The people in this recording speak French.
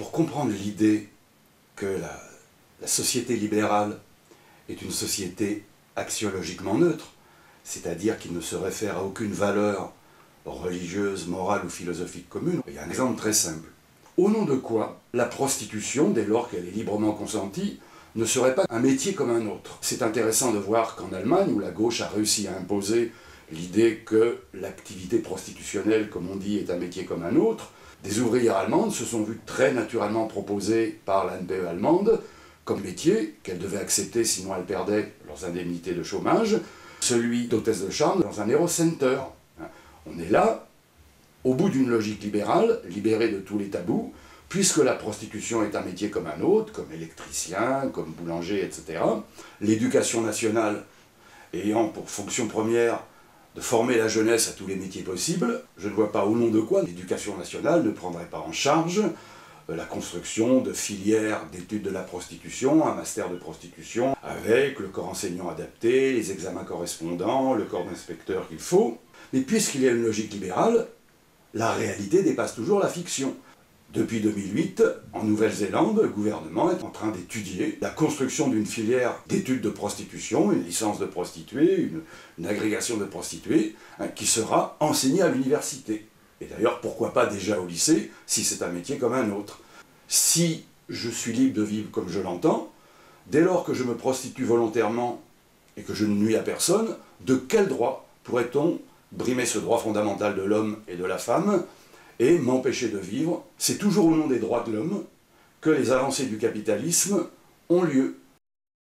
Pour comprendre l'idée que la société libérale est une société axiologiquement neutre, c'est-à-dire qui ne se réfère à aucune valeur religieuse, morale ou philosophique commune, il y a un exemple très simple. Au nom de quoi la prostitution, dès lors qu'elle est librement consentie, ne serait pas un métier comme un autre? C'est intéressant de voir qu'en Allemagne, où la gauche a réussi à imposer l'idée que l'activité prostitutionnelle, comme on dit, est un métier comme un autre, des ouvrières allemandes se sont vues très naturellement proposer par la NPE allemande comme métier qu'elles devaient accepter, sinon elles perdaient leurs indemnités de chômage, celui d'hôtesse de chambre dans un Eurocenter. On est là, au bout d'une logique libérale, libérée de tous les tabous, puisque la prostitution est un métier comme un autre, comme électricien, comme boulanger, etc. L'éducation nationale ayant pour fonction première de former la jeunesse à tous les métiers possibles, je ne vois pas au nom de quoi l'éducation nationale ne prendrait pas en charge la construction de filières d'études de la prostitution, un master de prostitution, avec le corps enseignant adapté, les examens correspondants, le corps d'inspecteurs qu'il faut. Mais puisqu'il y a une logique libérale, la réalité dépasse toujours la fiction. Depuis 2008, en Nouvelle-Zélande, le gouvernement est en train d'étudier la construction d'une filière d'études de prostitution, une licence de prostituée, une agrégation de prostituées, qui sera enseignée à l'université. Et d'ailleurs, pourquoi pas déjà au lycée, si c'est un métier comme un autre. Si je suis libre de vivre comme je l'entends, dès lors que je me prostitue volontairement et que je ne nuis à personne, de quel droit pourrait-on brimer ce droit fondamental de l'homme et de la femme et m'empêcher de vivre? C'est toujours au nom des droits de l'homme que les avancées du capitalisme ont lieu.